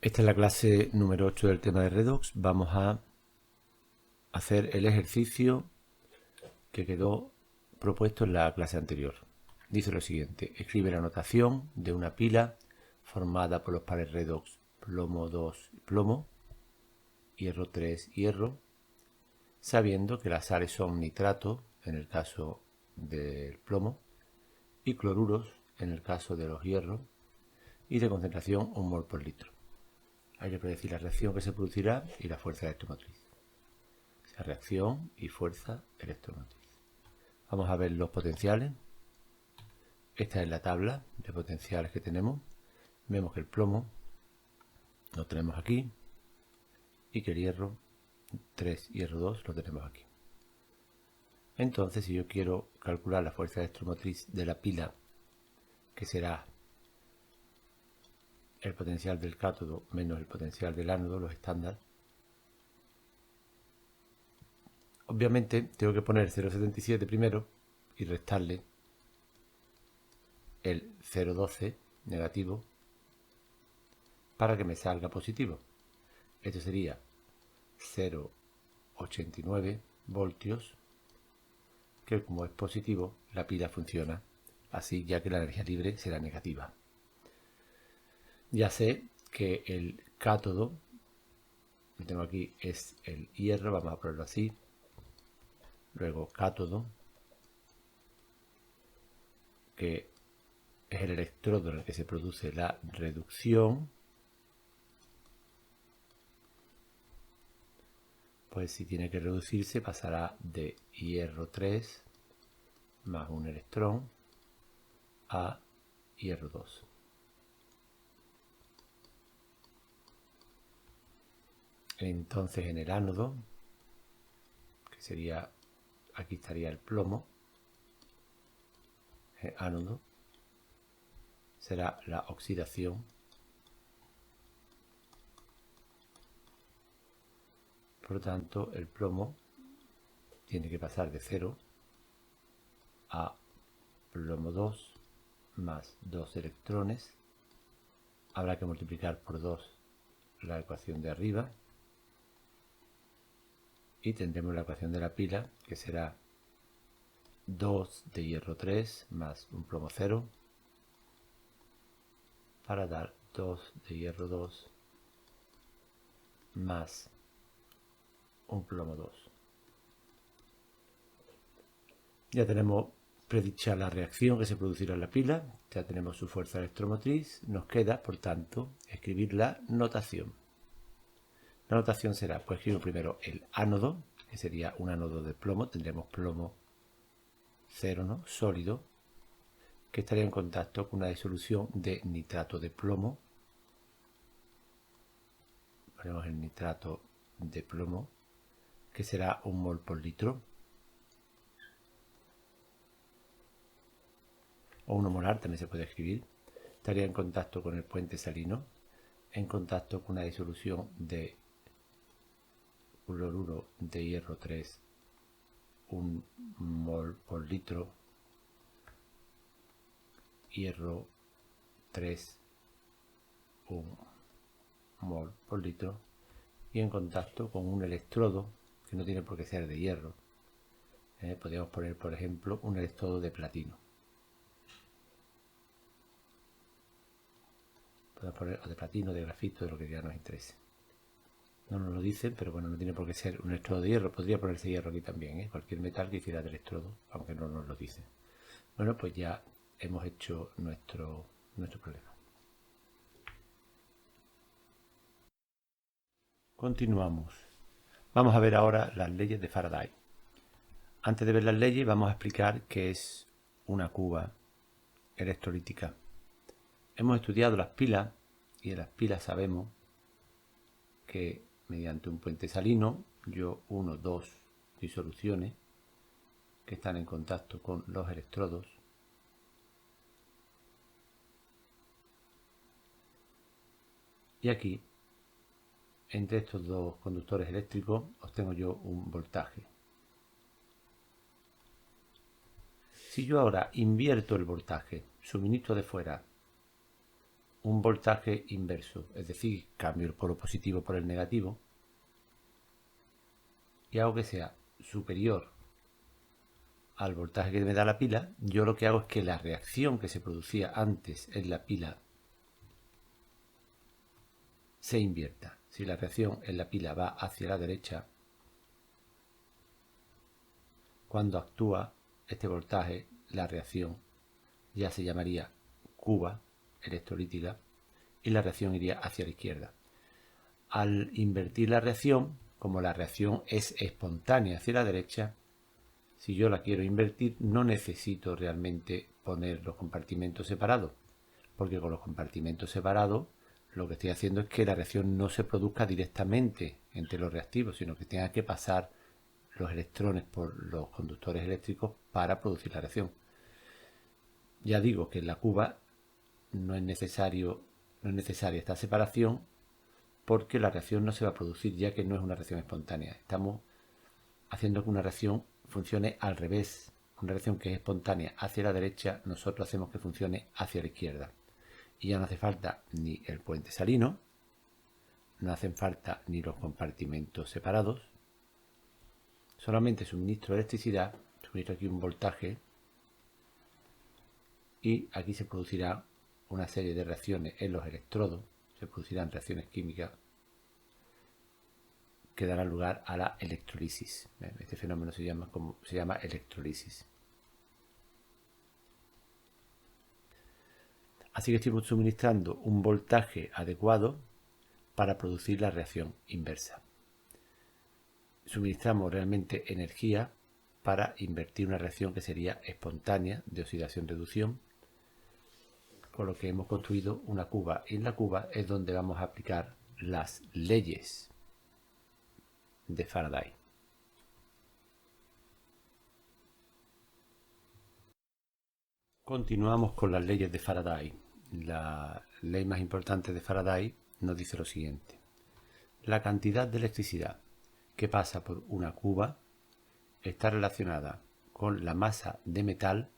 Esta es la clase número 8 del tema de redox. Vamos a hacer el ejercicio que quedó propuesto en la clase anterior. Dice lo siguiente: escribe la notación de una pila formada por los pares redox plomo 2 plomo, hierro 3 hierro, sabiendo que las sales son nitrato en el caso del plomo y cloruros en el caso de los hierros, y de concentración 1 mol por litro. Hay que predecir la reacción que se producirá y la fuerza electromotriz. O sea, reacción y fuerza electromotriz. Vamos a ver los potenciales. Esta es la tabla de potenciales que tenemos. Vemos que el plomo lo tenemos aquí y que el hierro 3 y hierro 2 lo tenemos aquí. Entonces, si yo quiero calcular la fuerza electromotriz de la pila, que será el potencial del cátodo menos el potencial del ánodo, los estándar, obviamente tengo que poner 0,77 primero y restarle el 0,12 negativo para que me salga positivo. Esto sería 0,89 voltios, que como es positivo, la pila funciona así, ya que la energía libre será negativa. Ya sé que el cátodo, lo tengo aquí, es el hierro, vamos a ponerlo así. Luego cátodo, que es el electrodo en el que se produce la reducción. Pues si tiene que reducirse, pasará de hierro 3 más un electrón a hierro 2. Entonces en el ánodo, que sería, aquí estaría el plomo, el ánodo, será la oxidación. Por lo tanto, el plomo tiene que pasar de 0 a plomo 2 más 2 electrones. Habrá que multiplicar por 2 la ecuación de arriba y tendremos la ecuación de la pila, que será 2 de hierro 3 más un plomo 0 para dar 2 de hierro 2 más un plomo 2. Ya tenemos predicha la reacción que se producirá en la pila, ya tenemos su fuerza electromotriz. Nos queda, por tanto, escribir la notación. La notación será, pues escribo primero el ánodo, que sería un ánodo de plomo, tendremos plomo 0, ¿no?, sólido, que estaría en contacto con una disolución de nitrato de plomo. Ponemos el nitrato de plomo, que será 1 mol por litro, o 1 molar también se puede escribir. Estaría en contacto con el puente salino, en contacto con una disolución de cloruro de hierro 3, 1 mol por litro, hierro 3, 1 mol por litro, y en contacto con un electrodo que no tiene por qué ser de hierro. Podríamos poner, por ejemplo, un electrodo de platino. Podemos poner o de platino, de grafito, de lo que ya nos interese. No nos lo dicen, pero bueno, no tiene por qué ser un electrodo de hierro. Podría ponerse hierro aquí también, cualquier metal que hiciera de electrodo, aunque no nos lo dicen. Bueno, pues ya hemos hecho nuestro problema. Continuamos. Vamos a ver ahora las leyes de Faraday. Antes de ver las leyes, vamos a explicar qué es una cuba electrolítica. Hemos estudiado las pilas y en las pilas sabemos que mediante un puente salino, yo uno, dos disoluciones que están en contacto con los electrodos, y aquí entre estos dos conductores eléctricos obtengo yo un voltaje. Si yo ahora invierto el voltaje, suministro de fuera un voltaje inverso, es decir, cambio el polo positivo por el negativo y hago que sea superior al voltaje que me da la pila, yo lo que hago es que la reacción que se producía antes en la pila se invierta. Si la reacción en la pila va hacia la derecha, cuando actúa este voltaje, la reacción ya se llamaría cuba electrolítica y la reacción iría hacia la izquierda. Al invertir la reacción, como la reacción es espontánea hacia la derecha, si yo la quiero invertir no necesito realmente poner los compartimentos separados, porque con los compartimentos separados lo que estoy haciendo es que la reacción no se produzca directamente entre los reactivos, sino que tenga que pasar los electrones por los conductores eléctricos para producir la reacción. Ya digo que en la cuba no es necesaria esta separación porque la reacción no se va a producir ya que no es una reacción espontánea. Estamos haciendo que una reacción funcione al revés. Una reacción que es espontánea hacia la derecha, nosotros hacemos que funcione hacia la izquierda. Y ya no hace falta ni el puente salino, no hacen falta ni los compartimentos separados. Solamente suministro electricidad, suministro aquí un voltaje y aquí se producirá una serie de reacciones en los electrodos, se producirán reacciones químicas que darán lugar a la electrolisis. Este fenómeno se llama electrolisis. Así que estoy suministrando un voltaje adecuado para producir la reacción inversa. Suministramos realmente energía para invertir una reacción que sería espontánea de oxidación-reducción, con lo que hemos construido una cuba. Y en la cuba es donde vamos a aplicar las leyes de Faraday. Continuamos con las leyes de Faraday. La ley más importante de Faraday nos dice lo siguiente. La cantidad de electricidad que pasa por una cuba está relacionada con la masa de metal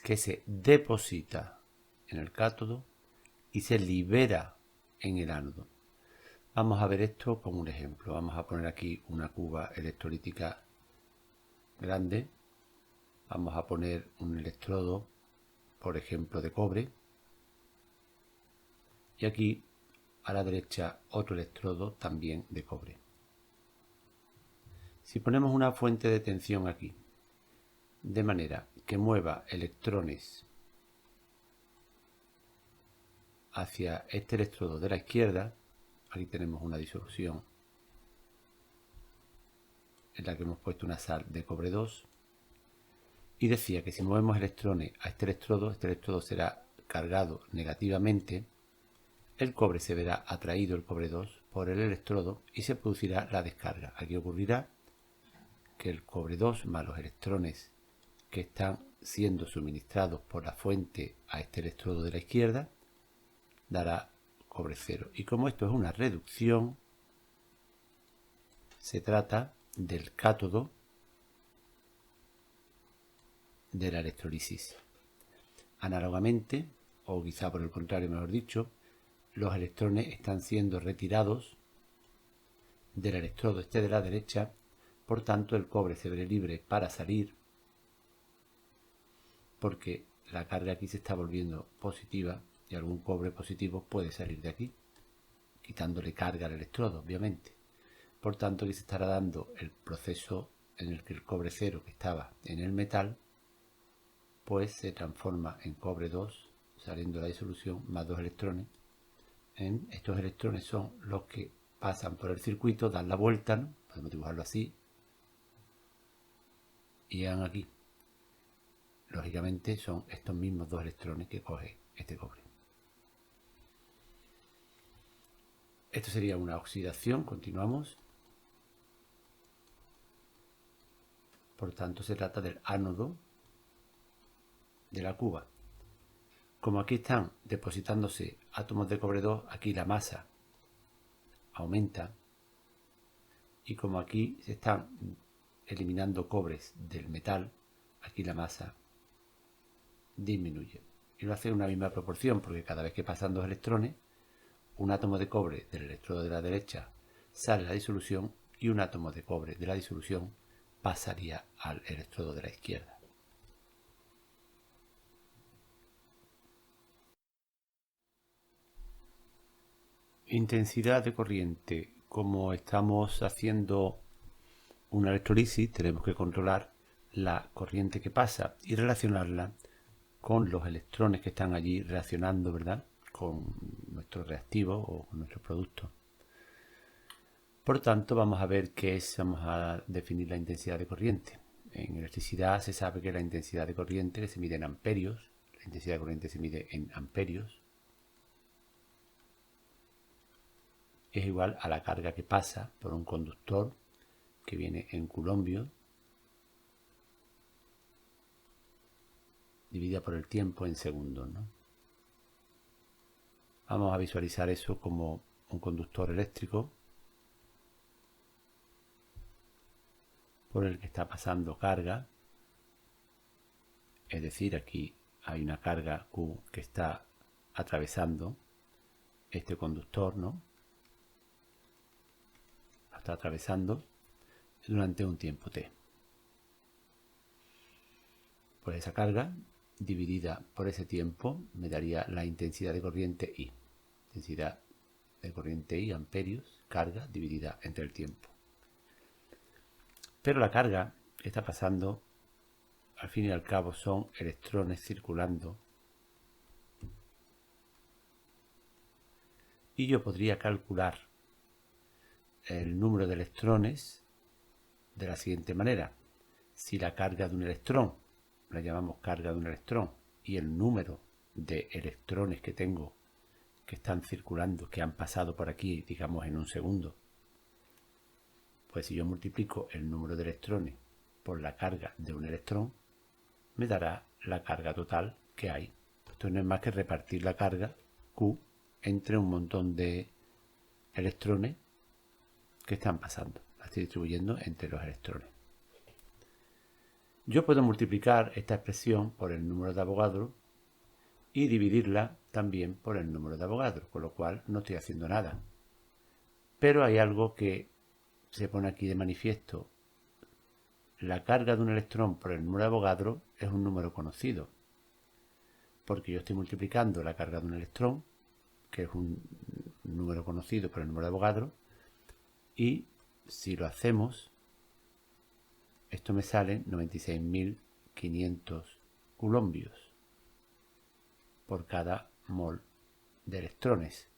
que se deposita en el cátodo y se libera en el ánodo. Vamos a ver esto como un ejemplo. Vamos a poner aquí una cuba electrolítica grande. Vamos a poner un electrodo, por ejemplo, de cobre. Y aquí a la derecha otro electrodo también de cobre. Si ponemos una fuente de tensión aquí, de manera que mueva electrones hacia este electrodo de la izquierda, aquí tenemos una disolución en la que hemos puesto una sal de cobre 2, y decía que si movemos electrones a este electrodo será cargado negativamente, el cobre se verá atraído, el cobre 2, por el electrodo y se producirá la descarga. Aquí ocurrirá que el cobre 2 más los electrones que están siendo suministrados por la fuente a este electrodo de la izquierda dará cobre 0. Y como esto es una reducción, se trata del cátodo de la electrolisis. Análogamente, o quizá por el contrario mejor dicho, los electrones están siendo retirados del electrodo este de la derecha, por tanto el cobre se ve libre para salir porque la carga aquí se está volviendo positiva y algún cobre positivo puede salir de aquí, quitándole carga al electrodo, obviamente. Por tanto, aquí se estará dando el proceso en el que el cobre 0 que estaba en el metal, pues se transforma en cobre 2, saliendo de la disolución, más 2 electrones. Estos electrones son los que pasan por el circuito, dan la vuelta, ¿no? Podemos dibujarlo así, y llegan aquí. Lógicamente son estos mismos 2 electrones que coge este cobre. Esto sería una oxidación, continuamos. Por tanto, se trata del ánodo de la cuba. Como aquí están depositándose átomos de cobre 2, aquí la masa aumenta. Y como aquí se están eliminando cobres del metal, aquí la masa disminuye. y lo hace en una misma proporción, porque cada vez que pasan dos electrones, un átomo de cobre del electrodo de la derecha sale a la disolución y un átomo de cobre de la disolución pasaría al electrodo de la izquierda. Intensidad de corriente. Como estamos haciendo una electrolisis, tenemos que controlar la corriente que pasa y relacionarla con los electrones que están allí reaccionando, ¿verdad?, con nuestro reactivo o con nuestro producto. Por tanto, vamos a ver vamos a definir la intensidad de corriente. En electricidad se sabe que la intensidad de corriente se mide en amperios, la intensidad de corriente se mide en amperios, es igual a la carga que pasa por un conductor que viene en coulombios dividida por el tiempo en segundos, ¿no? Vamos a visualizar eso como un conductor eléctrico por el que está pasando carga, es decir, aquí hay una carga Q que está atravesando este conductor, ¿no? Lo está atravesando durante un tiempo t. Pues esa carga dividida por ese tiempo me daría la intensidad de corriente I. Intensidad de corriente I, amperios, carga dividida entre el tiempo. Pero la carga que está pasando, al fin y al cabo, son electrones circulando. Y yo podría calcular el número de electrones de la siguiente manera. Si la carga de un electrón, la llamamos carga de un electrón, y el número de electrones que tengo que están circulando, que han pasado por aquí, digamos, en un segundo, pues si yo multiplico el número de electrones por la carga de un electrón, me dará la carga total que hay. Esto no es más que repartir la carga Q entre un montón de electrones que están pasando. La estoy distribuyendo entre los electrones. Yo puedo multiplicar esta expresión por el número de Avogadro y dividirla también por el número de Avogadro, con lo cual no estoy haciendo nada. Pero hay algo que se pone aquí de manifiesto. La carga de un electrón por el número de Avogadro es un número conocido, porque yo estoy multiplicando la carga de un electrón, que es un número conocido por el número de Avogadro, y si lo hacemos, esto me sale 96.500 coulombios por cada mol de electrones.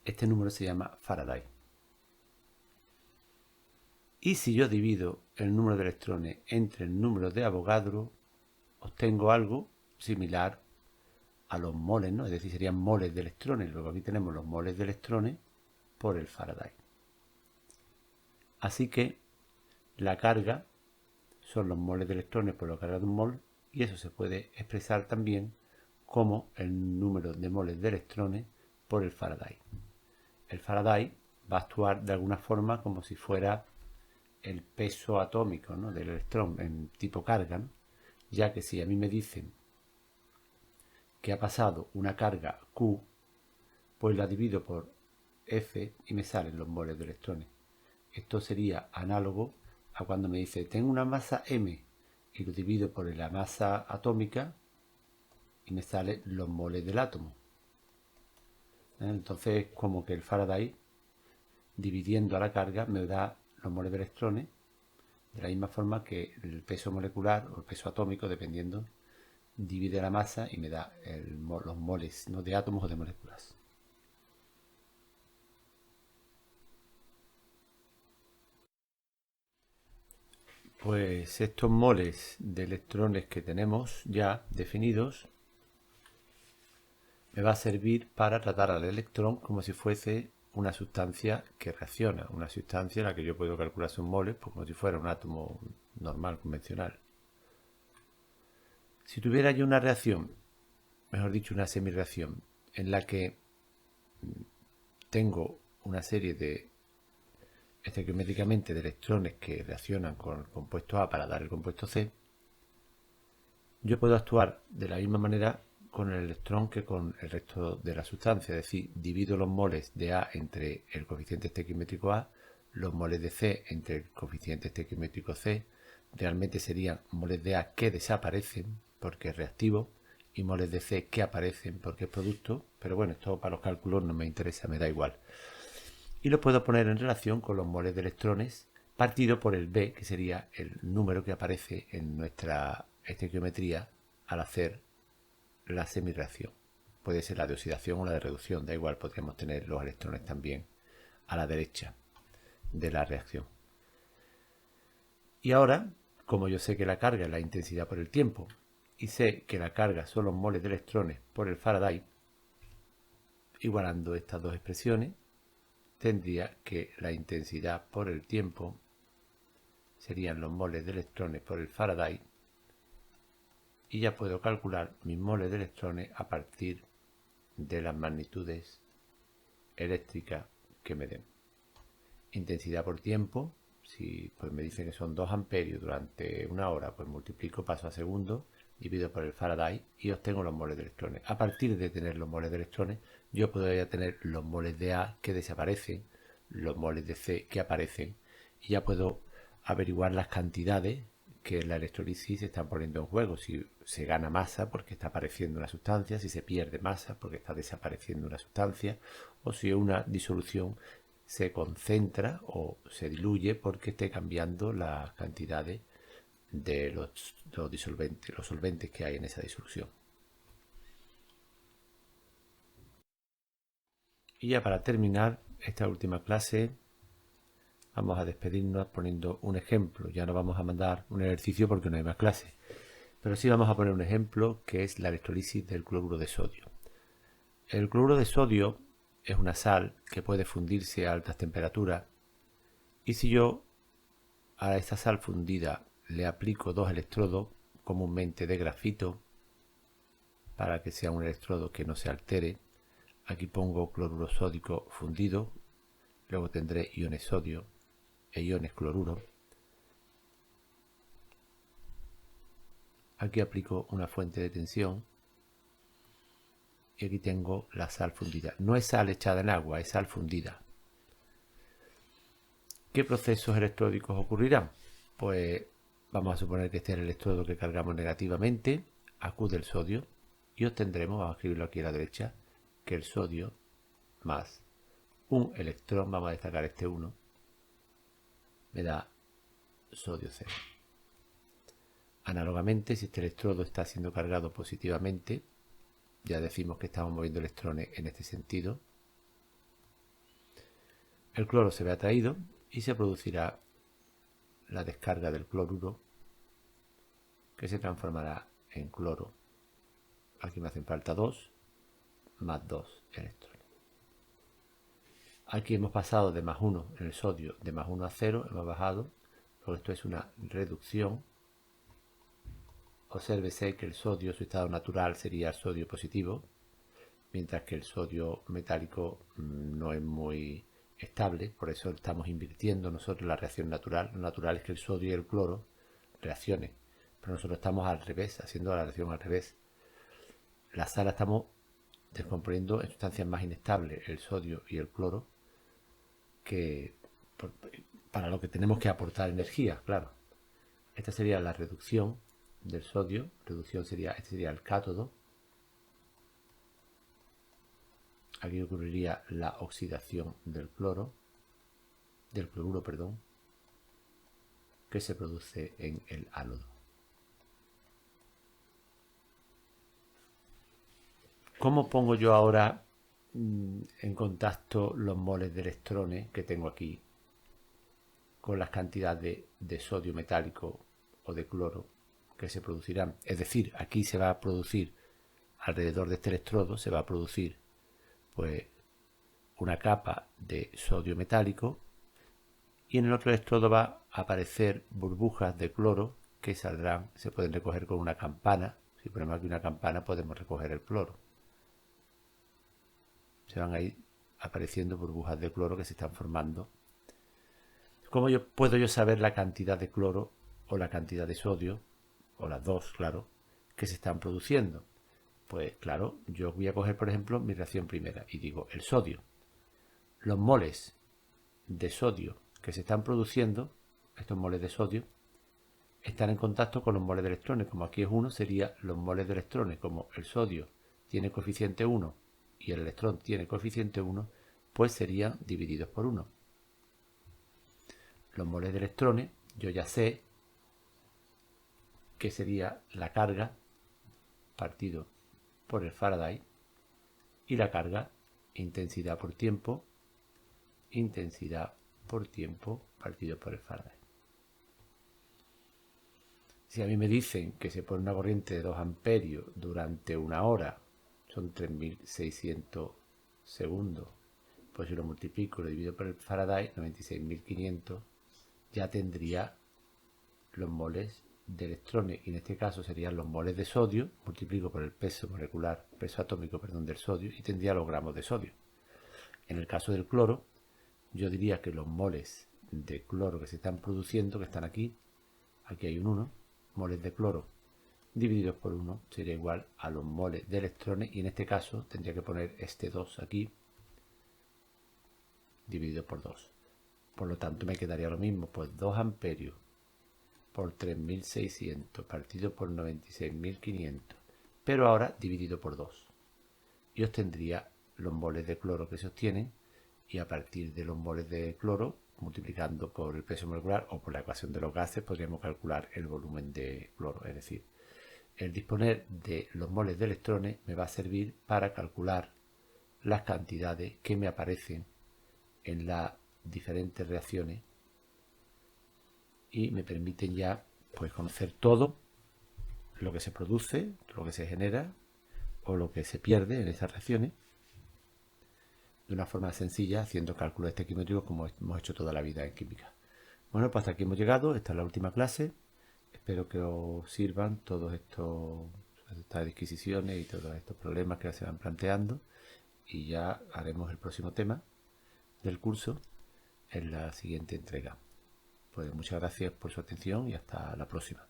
Este número se llama Faraday. Y si yo divido el número de electrones entre el número de Avogadro, obtengo algo similar a los moles, ¿no? Es decir, serían moles de electrones. Luego aquí tenemos los moles de electrones por el Faraday. Así que la carga son los moles de electrones por la carga de un mol, y eso se puede expresar también como el número de moles de electrones por el Faraday. El Faraday va a actuar de alguna forma como si fuera el peso atómico, ¿no?, del electrón en tipo carga, ¿no?, ya que si a mí me dicen que ha pasado una carga Q, pues la divido por F y me salen los moles de electrones. Esto sería análogo a cuando me dice tengo una masa M y lo divido por la masa atómica y me salen los moles del átomo. Entonces, como que el Faraday, dividiendo a la carga, me da los moles de electrones, de la misma forma que el peso molecular o el peso atómico, dependiendo, divide la masa y me da los moles, ¿no?, de átomos o de moléculas. Pues estos moles de electrones que tenemos ya definidos me va a servir para tratar al electrón como si fuese una sustancia que reacciona, una sustancia en la que yo puedo calcular sus moles pues como si fuera un átomo normal, convencional. Si tuviera yo una reacción, mejor dicho una semirreacción, en la que tengo una serie de estequiométricamente de electrones que reaccionan con el compuesto A para dar el compuesto C, yo puedo actuar de la misma manera con el electrón que con el resto de la sustancia, es decir, divido los moles de A entre el coeficiente estequiométrico A, los moles de C entre el coeficiente estequiométrico C, realmente serían moles de A que desaparecen porque es reactivo y moles de C que aparecen porque es producto, pero bueno, esto para los cálculos no me interesa, me da igual. Y lo puedo poner en relación con los moles de electrones partido por el B, que sería el número que aparece en nuestra estequiometría al hacer la semirreacción. Puede ser la de oxidación o la de reducción, da igual, podríamos tener los electrones también a la derecha de la reacción. Y ahora, como yo sé que la carga es la intensidad por el tiempo y sé que la carga son los moles de electrones por el Faraday, igualando estas dos expresiones, tendría que la intensidad por el tiempo serían los moles de electrones por el Faraday, y ya puedo calcular mis moles de electrones a partir de las magnitudes eléctricas que me den. Intensidad por tiempo, si pues me dicen que son 2 amperios durante una hora, pues multiplico, paso a segundo, divido por el Faraday y obtengo los moles de electrones. A partir de tener los moles de electrones, yo podría tener los moles de A que desaparecen, los moles de C que aparecen, y ya puedo averiguar las cantidades que en la electrolisis se están poniendo en juego. Si se gana masa porque está apareciendo una sustancia, si se pierde masa porque está desapareciendo una sustancia, o si una disolución se concentra o se diluye porque esté cambiando las cantidades de los disolventes, los solventes que hay en esa disolución. Y ya para terminar esta última clase, vamos a despedirnos poniendo un ejemplo. Ya no vamos a mandar un ejercicio porque no hay más clases, pero sí vamos a poner un ejemplo que es la electrolisis del cloruro de sodio. El cloruro de sodio es una sal que puede fundirse a altas temperaturas, y si yo a esta sal fundida le aplico 2 electrodos, comúnmente de grafito, para que sea un electrodo que no se altere, aquí pongo cloruro sódico fundido, luego tendré iones sodio e iones cloruro. Aquí aplico una fuente de tensión y aquí tengo la sal fundida. No es sal echada en agua, es sal fundida. ¿Qué procesos electródicos ocurrirán? Pues vamos a suponer que este es el electrodo que cargamos negativamente, acude el sodio, y obtendremos, vamos a escribirlo aquí a la derecha, que el sodio más un electrón, vamos a destacar este 1, me da sodio 0. Análogamente, si este electrodo está siendo cargado positivamente, ya decimos que estamos moviendo electrones en este sentido, el cloro se ve atraído y se producirá la descarga del cloruro, que se transformará en cloro. Aquí me hacen falta 2 más 2 electrones. Aquí hemos pasado de más 1 en el sodio, de más 1 a 0, hemos bajado, porque esto es una reducción. Obsérvese que el sodio, su estado natural sería sodio positivo, mientras que el sodio metálico no es muy estable, por eso estamos invirtiendo nosotros la reacción natural. Lo natural es que el sodio y el cloro reaccionen, pero nosotros estamos al revés, haciendo la reacción al revés. La sal la estamos descomponiendo en sustancias más inestables, el sodio y el cloro, que para lo que tenemos que aportar energía, claro. Esta sería la reducción del sodio, reducción sería, este sería el cátodo. Aquí ocurriría la oxidación del cloruro, que se produce en el ánodo. ¿Cómo pongo yo ahora en contacto los moles de electrones que tengo aquí con las cantidades de sodio metálico o de cloro que se producirán? Es decir, aquí se va a producir, alrededor de este electrodo, se va a producir pues una capa de sodio metálico, y en el otro electrodo va a aparecer burbujas de cloro que saldrán, se pueden recoger con una campana. Si ponemos aquí una campana podemos recoger el cloro. Se van a ir apareciendo burbujas de cloro que se están formando. ¿Cómo puedo yo saber la cantidad de cloro o la cantidad de sodio, o las dos, claro, que se están produciendo. Pues claro, yo voy a coger, por ejemplo, mi reacción primera y digo el sodio. Los moles de sodio que se están produciendo, estos moles de sodio, están en contacto con los moles de electrones. Como aquí es 1, sería los moles de electrones. Como el sodio tiene coeficiente 1 y el electrón tiene coeficiente 1, pues serían divididos por 1. Los moles de electrones, yo ya sé que sería la carga partido por el Faraday y la carga intensidad por tiempo partido por el Faraday. Si a mí me dicen que se pone una corriente de 2 amperios durante una hora, son 3600 segundos, pues si lo multiplico y lo divido por el Faraday, 96.500, ya tendría los moles de electrones, y en este caso serían los moles de sodio, multiplico por el peso molecular, peso atómico, perdón, del sodio, y tendría los gramos de sodio. En el caso del cloro, yo diría que los moles de cloro que se están produciendo, que están aquí hay un 1, moles de cloro divididos por 1 sería igual a los moles de electrones, y en este caso tendría que poner este 2 aquí dividido por 2. Por lo tanto me quedaría lo mismo, pues 2 amperios por 3600 partido por 96.500, pero ahora dividido por 2. Y obtendría los moles de cloro que se obtienen, y a partir de los moles de cloro, multiplicando por el peso molecular o por la ecuación de los gases, podríamos calcular el volumen de cloro. Es decir, el disponer de los moles de electrones me va a servir para calcular las cantidades que me aparecen en las diferentes reacciones y me permiten ya pues conocer todo lo que se produce, lo que se genera o lo que se pierde en esas reacciones de una forma sencilla, haciendo cálculos estequiométricos como hemos hecho toda la vida en química. Bueno, pues hasta aquí hemos llegado. Esta es la última clase. Espero que os sirvan todas estas disquisiciones y todos estos problemas que se van planteando, y ya haremos el próximo tema del curso en la siguiente entrega. Pues muchas gracias por su atención y hasta la próxima.